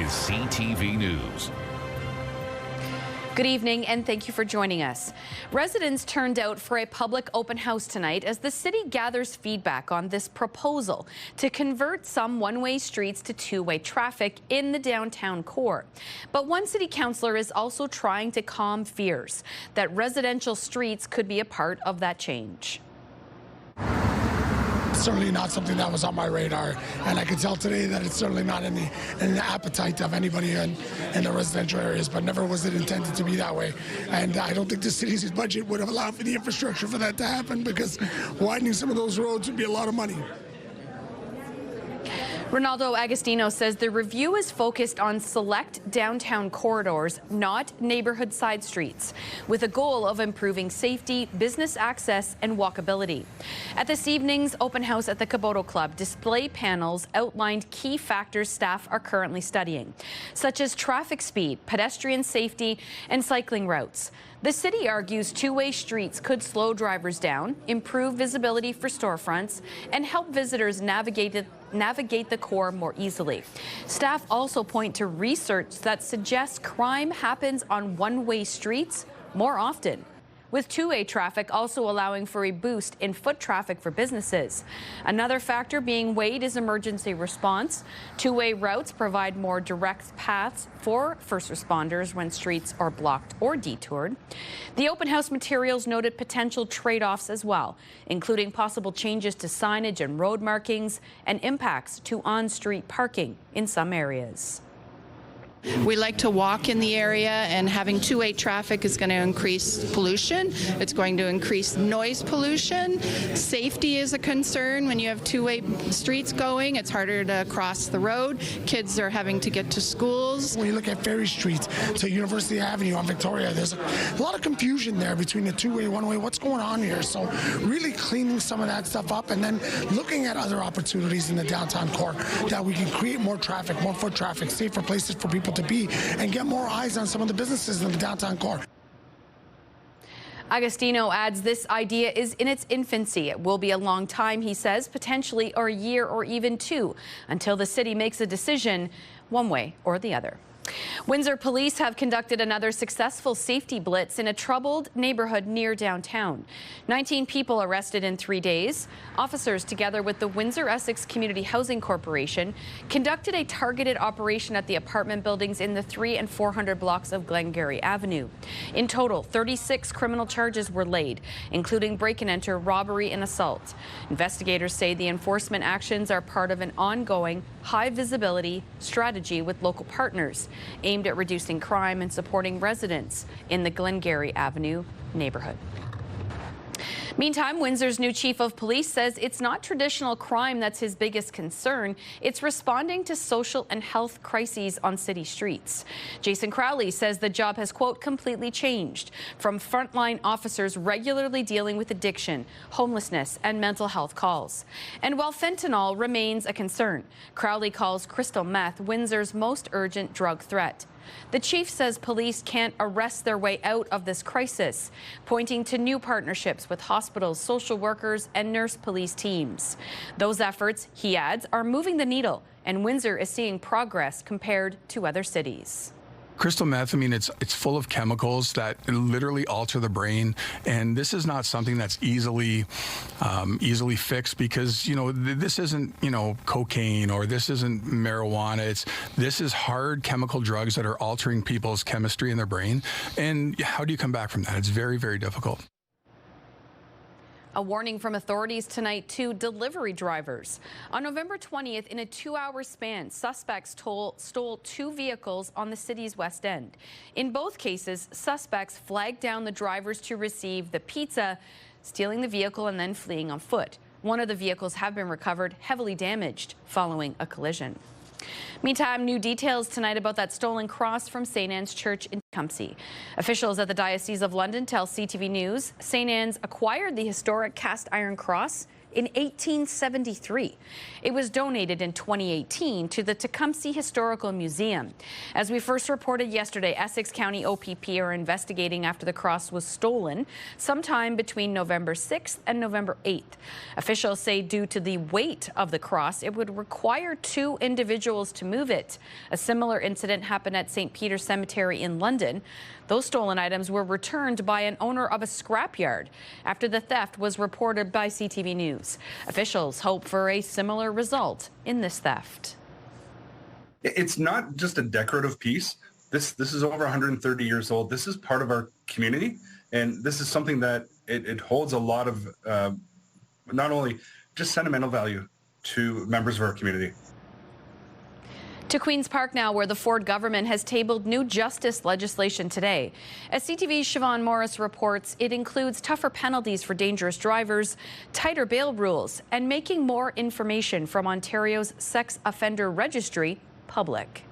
is CTV News. Good evening and thank you for joining us. Residents turned out for a public open house tonight as the city gathers feedback on this proposal to convert some one-way streets to two-way traffic in the downtown core. But one city councillor is also trying to calm fears that residential streets could be a part of that change. Certainly not something that was on my radar, and I can tell today that it's certainly not in the appetite of anybody in the residential areas, but never was it intended to be that way. And I don't think the city's budget would have allowed for the infrastructure for that to happen, because widening some of those roads would be a lot of money. Ronaldo Agostino says the review is focused on select downtown corridors, not neighborhood side streets, with a goal of improving safety, business access, and walkability. At this evening's open house at the Caboto Club, display panels outlined key factors staff are currently studying, such as traffic speed, pedestrian safety, and cycling routes. The city argues two-way streets could slow drivers down, improve visibility for storefronts, and help visitors navigate the core more easily. Staff also point to research that suggests crime happens on one-way streets more often, with two-way traffic also allowing for a boost in foot traffic for businesses. Another factor being weighed is emergency response. Two-way routes provide more direct paths for first responders when streets are blocked or detoured. The open house materials noted potential trade-offs as well, including possible changes to signage and road markings and impacts to on-street parking in some areas. We like to walk in the area, and having two-way traffic is going to increase pollution. It's going to increase noise pollution. Safety is a concern when you have two-way streets going. It's harder to cross the road. Kids are having to get to schools. When you look at Ferry Street to University Avenue on Victoria, there's a lot of confusion there between the two-way, one-way. What's going on here? So really cleaning some of that stuff up, and then looking at other opportunities in the downtown core that we can create more traffic, more foot traffic, safer places for people to be, and get more eyes on some of the businesses in the downtown core. Agostino adds this idea is in its infancy. It will be a long time, he says, potentially a year or even two, until the city makes a decision one way or the other. Windsor police have conducted another successful safety blitz in a troubled neighborhood near downtown. 19 people arrested in 3 days. Officers, together with the Windsor-Essex Community Housing Corporation, conducted a targeted operation at the apartment buildings in the 300 and 400 blocks of Glengarry Avenue. In total, 36 criminal charges were laid, including break-and-enter, robbery, and assault. Investigators say the enforcement actions are part of an ongoing high-visibility strategy with local partners, aimed at reducing crime and supporting residents in the Glengarry Avenue neighborhood. Meantime, Windsor's new chief of police says it's not traditional crime that's his biggest concern. It's responding to social and health crises on city streets. Jason Crowley says the job has, quote, completely changed from frontline officers regularly dealing with addiction, homelessness, and mental health calls. And while fentanyl remains a concern, Crowley calls crystal meth Windsor's most urgent drug threat. The chief says police can't arrest their way out of this crisis, pointing to new partnerships with hospitals, social workers, and nurse police teams. Those efforts, he adds, are moving the needle, and Windsor is seeing progress compared to other cities. Crystal meth, I mean, it's full of chemicals that literally alter the brain, and this is not something that's easily fixed, because, you know, this isn't, you know, cocaine, or this isn't marijuana. This is hard chemical drugs that are altering people's chemistry in their brain. And how do you come back from that? It's very, very difficult. A warning from authorities tonight to delivery drivers. On November 20th, in a 2-hour span, suspects stole 2 vehicles on the city's West End. In both cases, suspects flagged down the drivers to receive the pizza, stealing the vehicle and then fleeing on foot. One of the vehicles have been recovered, heavily damaged following a collision. Meantime, new details tonight about that stolen cross from St. Anne's Church in Tecumseh. Officials at the Diocese of London tell CTV News St. Anne's acquired the historic cast iron cross in 1873. It was donated in 2018 to the Tecumseh Historical Museum. As we first reported yesterday, Essex County OPP are investigating after the cross was stolen sometime between November 6th and November 8th. Officials say due to the weight of the cross, it would require 2 individuals to move it. A similar incident happened at St. Peter's Cemetery in London. Those stolen items were returned by an owner of a scrapyard after the theft was reported by CTV News. Officials hope for a similar result in this theft. It's not just a decorative piece. This is over 130 years old. This is part of our community, and this is something that it holds a lot of not only just sentimental value to members of our community. To Queen's Park now, where the Ford government has tabled new justice legislation today. As CTV's Siobhan Morris reports, it includes tougher penalties for dangerous drivers, tighter bail rules, and making more information from Ontario's sex offender registry public.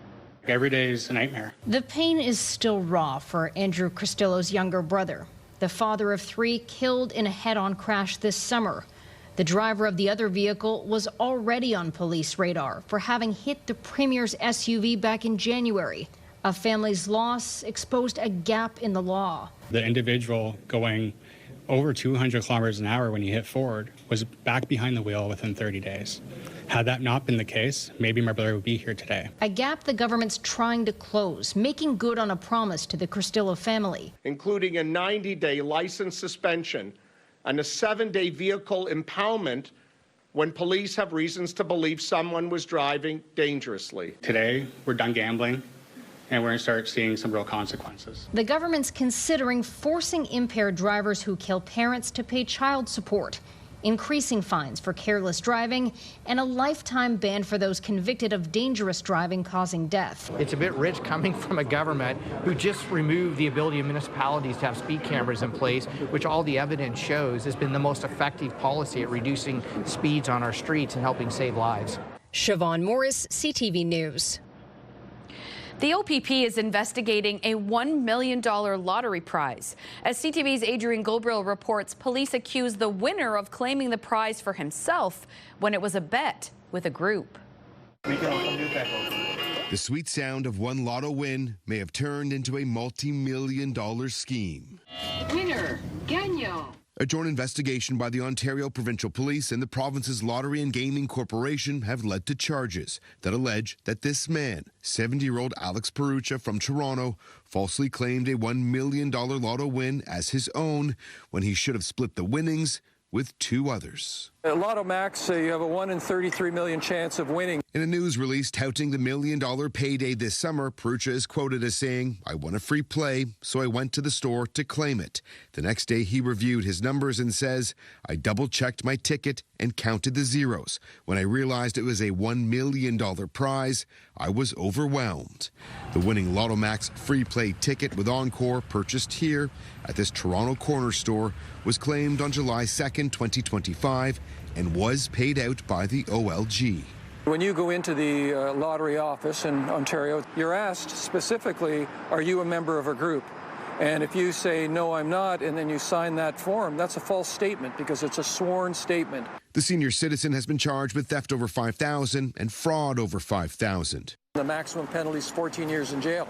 Every day is a nightmare. The pain is still raw for Andrew Cristillo's younger brother, the father of 3 killed in a head-on crash this summer. The driver of the other vehicle was already on police radar for having hit the Premier's SUV back in January. A family's loss exposed a gap in the law. The individual going over 200 kilometers an hour when he hit Ford was back behind the wheel within 30 days. Had that not been the case, maybe my brother would be here today. A gap the government's trying to close, making good on a promise to the Cristillo family. Including a 90-day license suspension and a 7-day vehicle impoundment when police have reasons to believe someone was driving dangerously. Today, we're done gambling, and we're going to start seeing some real consequences. The government's considering forcing impaired drivers who kill parents to pay child support, increasing fines for careless driving, and a lifetime ban for those convicted of dangerous driving causing death. It's a bit rich coming from a government who just removed the ability of municipalities to have speed cameras in place, which all the evidence shows has been the most effective policy at reducing speeds on our streets and helping save lives. Siobhan Morris, CTV News. The OPP is investigating a $1 million lottery prize. As CTV's Adrian Goldbrill reports, police accuse the winner of claiming the prize for himself when it was a bet with a group. The sweet sound of one lotto win may have turned into a multi-million-dollar scheme. Winner, Gagnon. A joint investigation by the Ontario Provincial Police and the province's Lottery and Gaming Corporation have led to charges that allege that this man, 70-year-old Alex Perucha from Toronto, falsely claimed a $1 million lotto win as his own when he should have split the winnings with 2 others. At Lotto Max, you have a 1 in 33 million chance of winning. In a news release touting the $1 million payday this summer, Perucha is quoted as saying, "I won a free play, so I went to the store to claim it." The next day, he reviewed his numbers and says, "I double-checked my ticket and counted the zeros. When I realized it was a $1 million prize, I was overwhelmed." The winning Lotto Max free play ticket with Encore, purchased here at this Toronto corner store, was claimed on July 2nd, 2025, and was paid out by the OLG. When you go into the lottery office in Ontario, you're asked specifically, are you a member of a group? And if you say, no, I'm not, and then you sign that form, that's a false statement because it's a sworn statement. The senior citizen has been charged with theft over $5,000 and fraud over $5,000. The maximum penalty is 14 years in jail.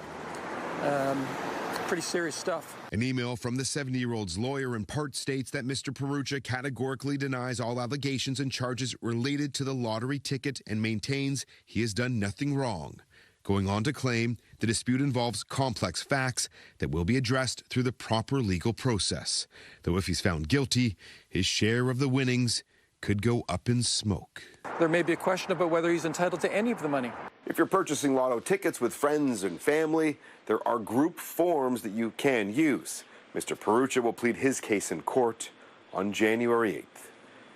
Pretty serious stuff. An email from the 70-year-old's lawyer in part states that Mr. Perucha categorically denies all allegations and charges related to the lottery ticket and maintains he has done nothing wrong, going on to claim the dispute involves complex facts that will be addressed through the proper legal process. Though if he's found guilty, his share of the winnings could go up in smoke. There may be a question about whether he's entitled to any of the money. If you're purchasing lotto tickets with friends and family, there are group forms that you can use. Mr. Perucha will plead his case in court on January 8th.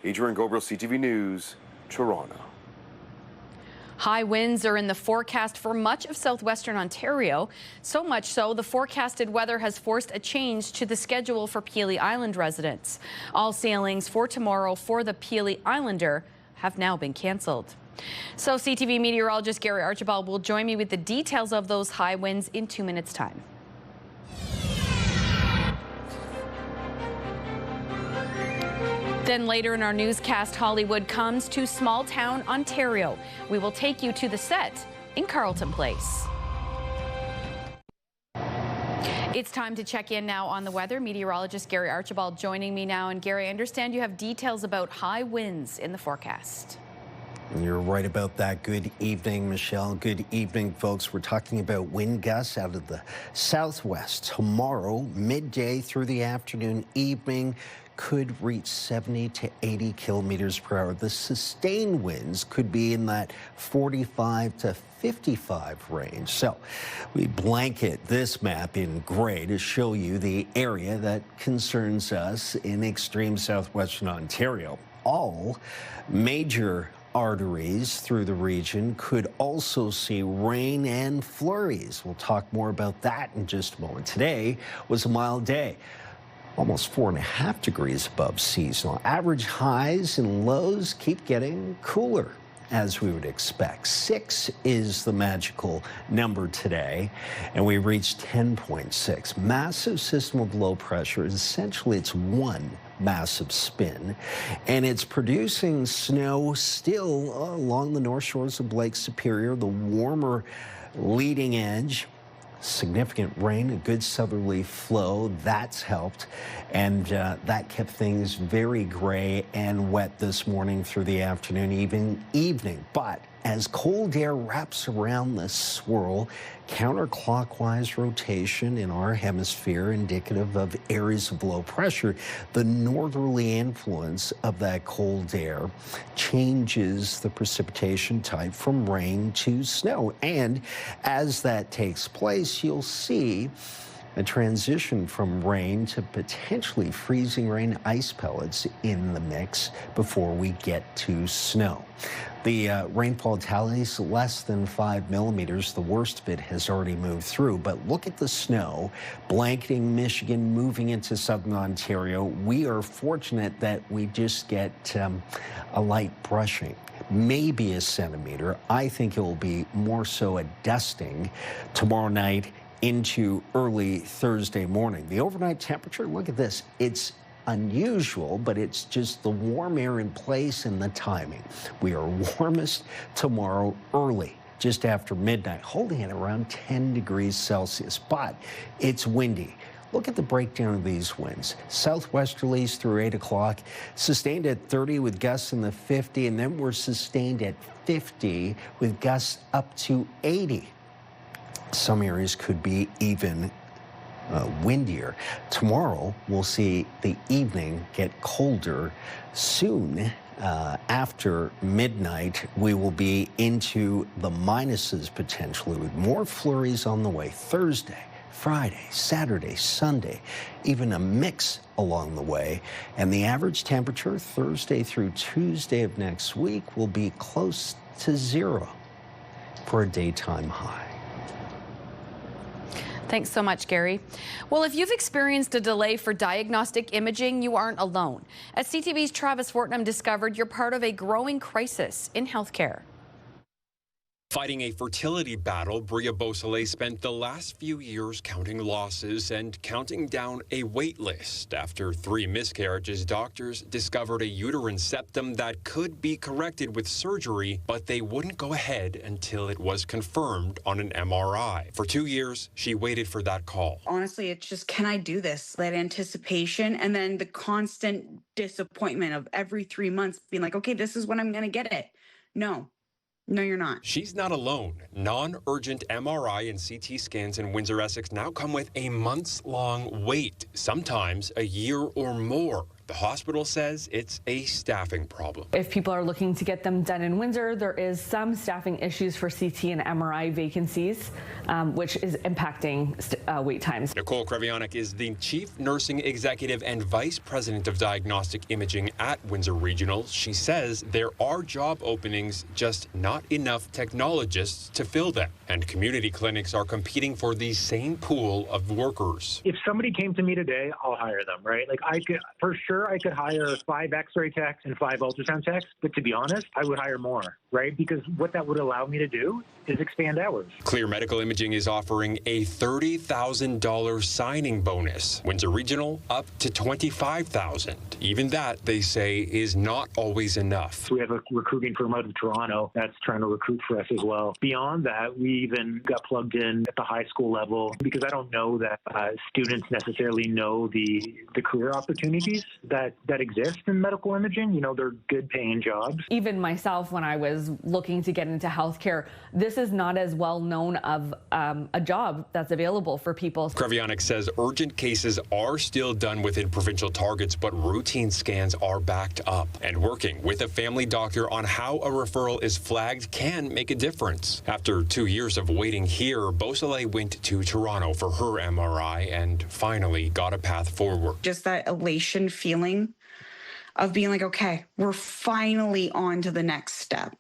Adrian Goldbrill, CTV News, Toronto. High winds are in the forecast for much of southwestern Ontario. So much so, the forecasted weather has forced a change to the schedule for Peely Island residents. All sailings for tomorrow for the Peely Islander have now been cancelled. So CTV meteorologist Gary Archibald will join me with the details of those high winds in 2 minutes' time. Then later in our newscast, Hollywood comes to small town Ontario. We will take you to the set in Carleton Place. It's time to check in now on the weather. Meteorologist Gary Archibald joining me now. And Gary, I understand you have details about high winds in the forecast. You're right about that. Good evening, Michelle. Good evening, folks. We're talking about wind gusts out of the southwest. Tomorrow, midday through the afternoon, evening, could reach 70 to 80 kilometers per hour. The sustained winds could be in that 45 to 55 range. So we blanket this map in gray to show you the area that concerns us in extreme southwestern Ontario. All major arteries through the region could also see rain and flurries. We'll talk more about that in just a moment. Today was a mild day. Almost 4.5 degrees above seasonal. Average highs and lows keep getting cooler, as we would expect. 6 is the magical number today, and we reached 10.6. Massive system of low pressure. Essentially, it's one massive spin, and it's producing snow still along the north shores of Lake Superior, the warmer leading edge. Significant rain, a good southerly flow, that's helped, and that kept things very gray and wet this morning through the afternoon, even evening. But as cold air wraps around the swirl, counterclockwise rotation in our hemisphere indicative of areas of low pressure, the northerly influence of that cold air changes the precipitation type from rain to snow. And as that takes place, you'll see a transition from rain to potentially freezing rain, ice pellets in the mix before we get to snow. The rainfall tally is less than 5 millimeters. The worst of it has already moved through. But look at the snow blanketing Michigan, moving into southern Ontario. We are fortunate that we just get a light brushing. Maybe a centimeter. I think it will be more so a dusting tomorrow night into early Thursday morning. The overnight temperature, look at this. It's unusual, but it's just the warm air in place and the timing. We are warmest tomorrow early, just after midnight, holding at around 10 degrees Celsius, but it's windy. Look at the breakdown of these winds. Southwesterlies through 8 o'clock, sustained at 30 with gusts in the 50, and then we're sustained at 50 with gusts up to 80. Some areas could be even windier. Tomorrow, we'll see the evening get colder. Soon after midnight, we will be into the minuses potentially with more flurries on the way. Thursday, Friday, Saturday, Sunday, even a mix along the way. And the average temperature Thursday through Tuesday of next week will be close to 0 for a daytime high. Thanks so much, Gary. Well, if you've experienced a delay for diagnostic imaging, you aren't alone. As CTV's Travis Fortnum discovered, you're part of a growing crisis in healthcare. Fighting a fertility battle, Bria Beausoleil spent the last few years counting losses and counting down a wait list. After 3 miscarriages, doctors discovered a uterine septum that could be corrected with surgery, but they wouldn't go ahead until it was confirmed on an MRI. For 2 years, she waited for that call. Honestly, it's just, can I do this? That anticipation and then the constant disappointment of every 3 months being like, okay, this is when I'm going to get it. No, you're not. She's not alone. Non-urgent MRI and CT scans in Windsor, Essex now come with a months-long wait, sometimes a year or more. The hospital says it's a staffing problem. If people are looking to get them done in Windsor, there is some staffing issues for CT and MRI vacancies, which is impacting wait times. Nicole Krevionic is the Chief Nursing Executive and Vice President of Diagnostic Imaging at Windsor Regional. She says there are job openings, just not enough technologists to fill them. And community clinics are competing for the same pool of workers. If somebody came to me today, I'll hire them, right? Like I could, for sure, Sure, I could hire 5 X-ray techs and 5 ultrasound techs, but to be honest, I would hire more, right? Because what that would allow me to do is expand hours. Clear Medical Imaging is offering a $30,000 signing bonus. Windsor Regional up to $25,000. Even that, they say, is not always enough. We have a recruiting firm out of Toronto that's trying to recruit for us as well. Beyond that, we even got plugged in at the high school level because I don't know that students necessarily know the career opportunities that exist in medical imaging. You know, they're good paying jobs. Even myself, when I was looking to get into healthcare, this is not as well known of a job that's available for people. Krevionic says urgent cases are still done within provincial targets, but routine scans are backed up. And working with a family doctor on how a referral is flagged can make a difference. After 2 years of waiting here, Beausoleil went to Toronto for her MRI and finally got a path forward. Just that elation feeling of being like, okay, we're finally on to the next step.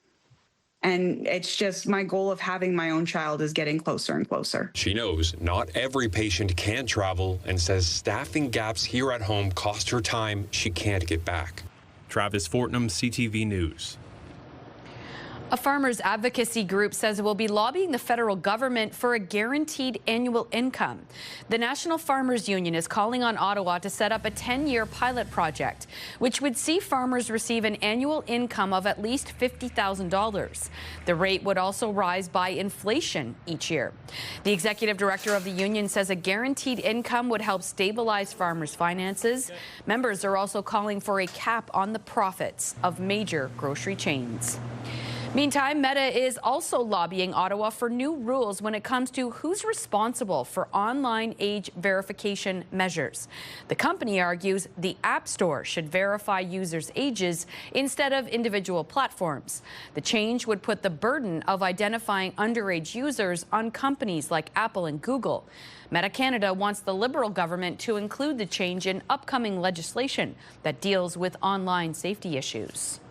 And it's just my goal of having my own child is getting closer and closer. She knows not every patient can travel and says staffing gaps here at home cost her time she can't get back. Travis Fortnum, CTV News. A farmers' advocacy group says it will be lobbying the federal government for a guaranteed annual income. The National Farmers Union is calling on Ottawa to set up a 10-year pilot project, which would see farmers receive an annual income of at least $50,000. The rate would also rise by inflation each year. The executive director of the union says a guaranteed income would help stabilize farmers' finances. Members are also calling for a cap on the profits of major grocery chains. Meantime, Meta is also lobbying Ottawa for new rules when it comes to who's responsible for online age verification measures. The company argues the App Store should verify users' ages instead of individual platforms. The change would put the burden of identifying underage users on companies like Apple and Google. Meta Canada wants the Liberal government to include the change in upcoming legislation that deals with online safety issues.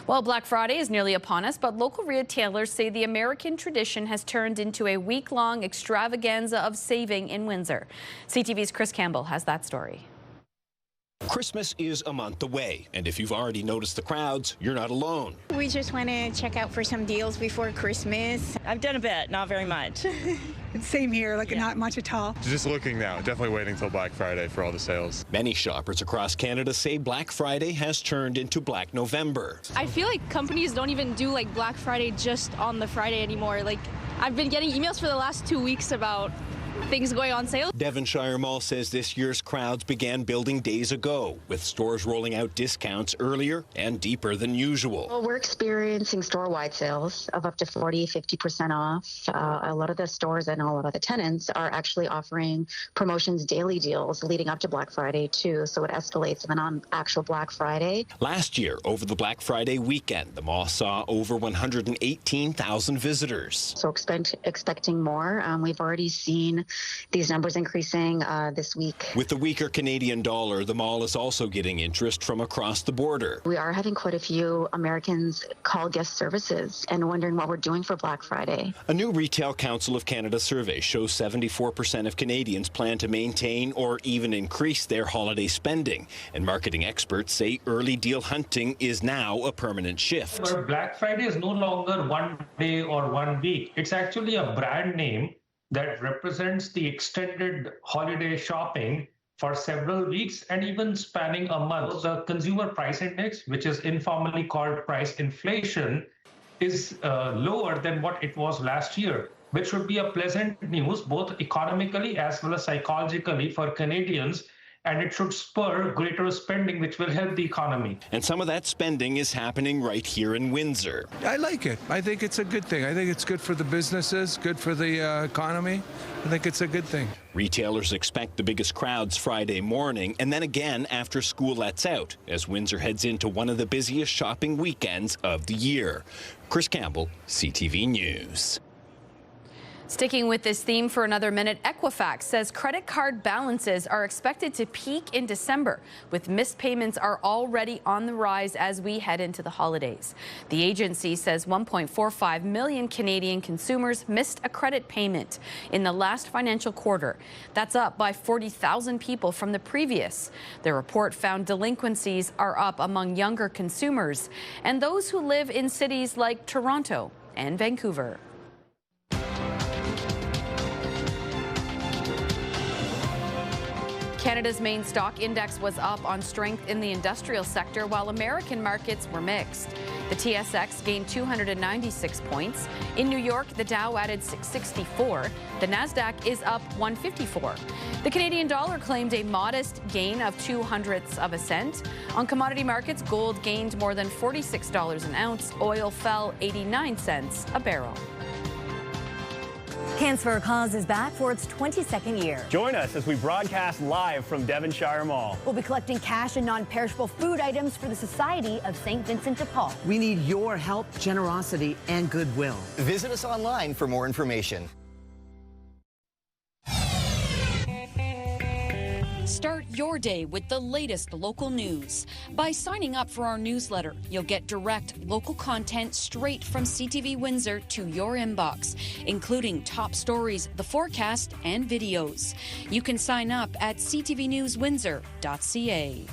Well, Black Friday is nearly upon us, but local retailers say the American tradition has turned into a week-long extravaganza of saving in Windsor. CTV's Chris Campbell has that story. Christmas is a month away, and if you've already noticed the crowds, you're not alone. We just want to check out for some deals before Christmas. I've done a bit, not very much. Same here, not much at all. Just looking now, definitely waiting till Black Friday for all the sales. Many shoppers across Canada say Black Friday has turned into Black November. I feel like companies don't even do Black Friday just on the Friday anymore. I've been getting emails for the last 2 weeks about things going on sale. Devonshire Mall says this year's crowds began building days ago, with stores rolling out discounts earlier and deeper than usual. Well, we're experiencing store-wide sales of up to 40-50% off. A lot of the stores and a lot of the tenants are actually offering promotions, daily deals leading up to Black Friday too, so it escalates even on actual Black Friday. Last year, over the Black Friday weekend, the mall saw over 118,000 visitors. So expecting more. We've already seen these numbers increasing this week. With the weaker Canadian dollar, the mall is also getting interest from across the border. We are having quite a few Americans call guest services and wondering what we're doing for Black Friday. A new Retail Council of Canada survey shows 74% of Canadians plan to maintain or even increase their holiday spending. And marketing experts say early deal hunting is now a permanent shift. But Black Friday is no longer one day or 1 week. It's actually a brand name that represents the extended holiday shopping for several weeks and even spanning a month. The consumer price index, which is informally called price inflation, is lower than what it was last year, which would be a pleasant news both economically as well as psychologically for Canadians. And it should spur greater spending, which will help the economy. And some of that spending is happening right here in Windsor. I like it. I think it's a good thing. I think it's good for the businesses, good for the economy. I think it's a good thing. Retailers expect the biggest crowds Friday morning and then again after school lets out as Windsor heads into one of the busiest shopping weekends of the year. Chris Campbell, CTV News. Sticking with this theme for another minute, Equifax says credit card balances are expected to peak in December, with missed payments are already on the rise as we head into the holidays. The agency says 1.45 million Canadian consumers missed a credit payment in the last financial quarter. That's up by 40,000 people from the previous. The report found delinquencies are up among younger consumers and those who live in cities like Toronto and Vancouver. Canada's main stock index was up on strength in the industrial sector, while American markets were mixed. The TSX gained 296 points. In New York, the Dow added 664. The Nasdaq is up 154. The Canadian dollar claimed a modest gain of 0.02 cents. On commodity markets, gold gained more than $46 an ounce. Oil fell 89 cents a barrel. Hands for a Cause is back for its 22nd year. Join us as we broadcast live from Devonshire Mall. We'll be collecting cash and non-perishable food items for the Society of St. Vincent de Paul. We need your help, generosity, and goodwill. Visit us online for more information. Start your day with the latest local news. By signing up for our newsletter, you'll get direct local content straight from CTV Windsor to your inbox, including top stories, the forecast, and videos. You can sign up at ctvnewswindsor.ca.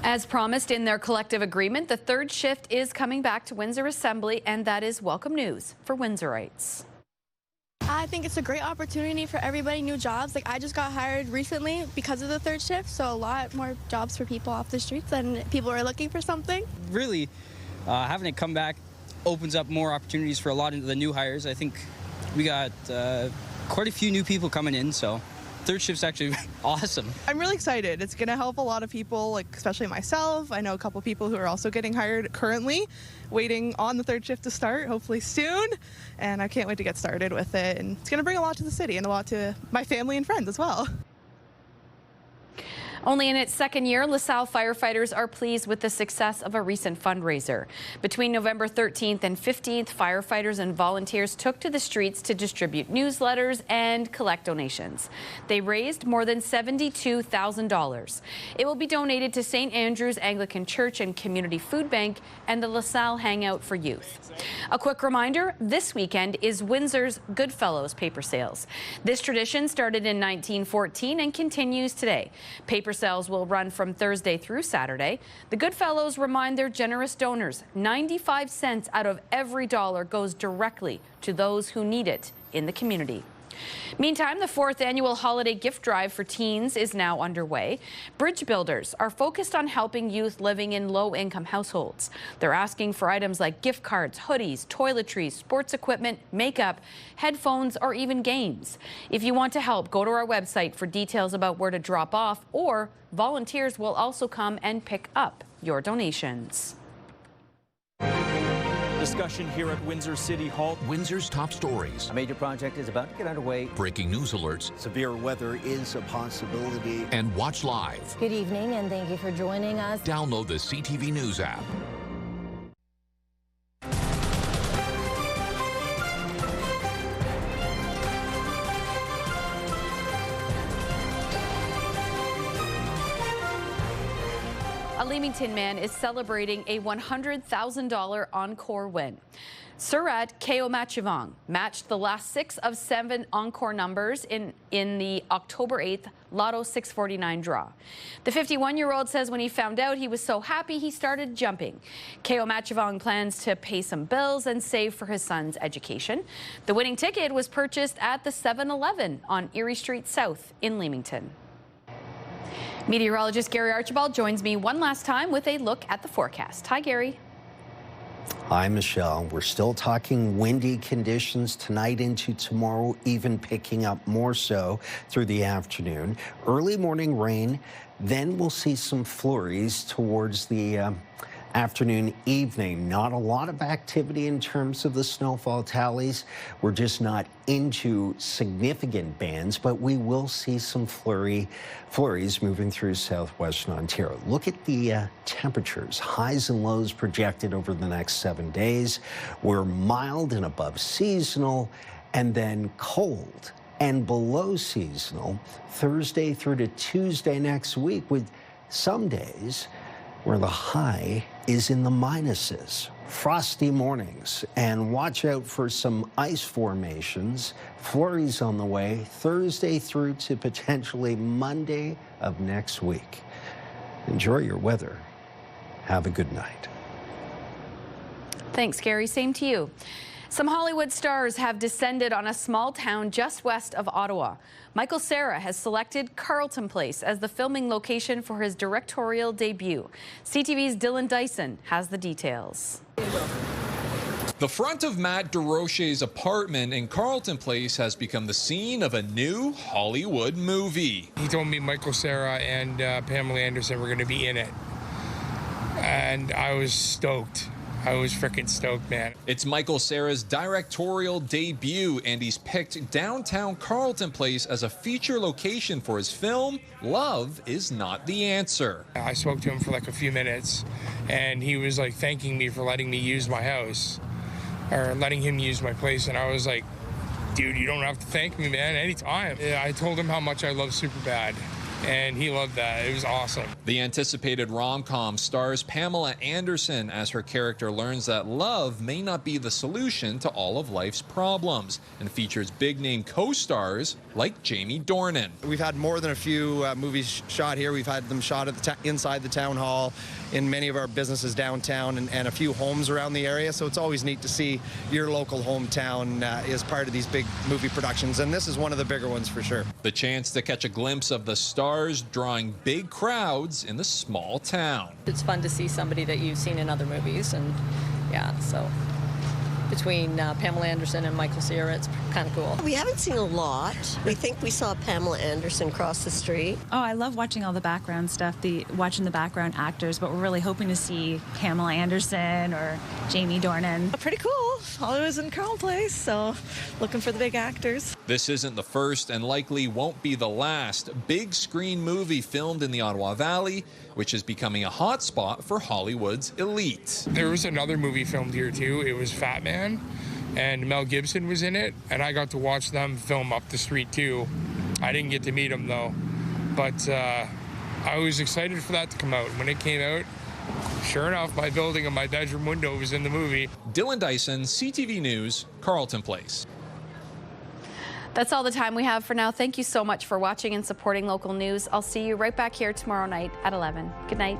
As promised in their collective agreement, the third shift is coming back to Windsor Assembly, and that is welcome news for Windsorites. I think it's a great opportunity for everybody, new jobs. Like, I just got hired recently because of the third shift, so a lot more jobs for people off the streets and people are looking for something. Really, having it come back opens up more opportunities for a lot of the new hires. I think we got quite a few new people coming in, so third shift's actually awesome. I'm really excited. It's going to help a lot of people, like especially myself. I know a couple people who are also getting hired currently, waiting on the third shift to start, hopefully soon. And I can't wait to get started with it. And it's going to bring a lot to the city and a lot to my family and friends as well. Only in its second year, LaSalle firefighters are pleased with the success of a recent fundraiser. Between November 13th and 15th, firefighters and volunteers took to the streets to distribute newsletters and collect donations. They raised more than $72,000. It will be donated to St. Andrew's Anglican Church and Community Food Bank and the LaSalle Hangout for Youth. A quick reminder, this weekend is Windsor's Goodfellows paper sales. This tradition started in 1914 and continues today. Paper sales will run from Thursday through Saturday. The Goodfellows remind their generous donors 95 cents out of every dollar goes directly to those who need it in the community. Meantime, the 4th annual holiday gift drive for teens is now underway. Bridge builders are focused on helping youth living in low-income households. They're asking for items like gift cards, hoodies, toiletries, sports equipment, makeup, headphones, or even games. If you want to help, go to our website for details about where to drop off, or volunteers will also come and pick up your donations. Discussion here at Windsor City Hall. Windsor's top stories. A major project is about to get underway. Breaking news alerts. Severe weather is a possibility. And watch live. Good evening, and thank you for joining us. Download the CTV News app. A Leamington man is celebrating a $100,000 encore win. Surat Keomachivong matched the last 6 of 7 encore numbers in the October 8th Lotto 649 draw. The 51-year-old says when he found out, he was so happy he started jumping. Keomachivong plans to pay some bills and save for his son's education. The winning ticket was purchased at the 7-Eleven on Erie Street South in Leamington. Meteorologist Gary Archibald joins me one last time with a look at the forecast. Hi, Gary. Hi, Michelle. We're still talking windy conditions tonight into tomorrow, even picking up more so through the afternoon. Early morning rain, then we'll see some flurries towards the afternoon, evening. Not a lot of activity in terms of the snowfall tallies. We're just not into significant bands, but we will see some flurries moving through southwestern Ontario. Look at the temperatures, highs and lows projected over the next 7 days. We're mild and above seasonal, and then cold and below seasonal Thursday through to Tuesday next week, with some days where the high is in the minuses. Frosty mornings, and watch out for some ice formations. Flurries on the way Thursday through to potentially Monday of next week. Enjoy your weather. Have a good night. Thanks, Gary. Same to you. Some Hollywood stars have descended on a small town just west of Ottawa. Michael Cera has selected Carleton Place as the filming location for his directorial debut. CTV's Dylan Dyson has the details. The front of Matt DeRoche's apartment in Carleton Place has become the scene of a new Hollywood movie. He told me Michael Cera and Pamela Anderson were going to be in it, and I was stoked. I was freaking stoked, man. It's Michael Cera's directorial debut, and he's picked downtown Carleton Place as a feature location for his film, Love Is Not the Answer. I spoke to him for like a few minutes, and he was like thanking me for letting me use my house, or letting him use my place, and I was like, dude, you don't have to thank me, man, anytime. I told him how much I love Superbad, and he loved that. It was awesome. The anticipated rom-com stars Pamela Anderson as her character learns that love may not be the solution to all of life's problems, and features big-name co-stars like Jamie Dornan. We've had more than a few movies shot here. We've had them shot at inside the town hall, in many of our businesses downtown, and a few homes around the area. So it's always neat to see your local hometown as part of these big movie productions, and this is one of the bigger ones for sure. The chance to catch a glimpse of the stars drawing big crowds in the small town. It's fun to see somebody that you've seen in other movies, and yeah, so between Pamela Anderson and Michael Cera, it's kind of cool. We haven't seen a lot. We think we saw Pamela Anderson cross the street. Oh, I love watching all the background stuff, watching the background actors, but we're really hoping to see Pamela Anderson or Jamie Dornan. Pretty cool. Hollywood's in Carleton Place, so looking for the big actors. This isn't the first and likely won't be the last big screen movie filmed in the Ottawa Valley, which is becoming a hot spot for Hollywood's elite. There was another movie filmed here too. It was Fat Man, and Mel Gibson was in it, and I got to watch them film up the street too. I didn't get to meet him though, but I was excited for that to come out. When it came out, sure enough, my building and my bedroom window was in the movie. Dylan Dyson, CTV News, Carleton Place. That's all the time we have for now. Thank you so much for watching and supporting local news. I'll see you right back here tomorrow night at 11. Good night.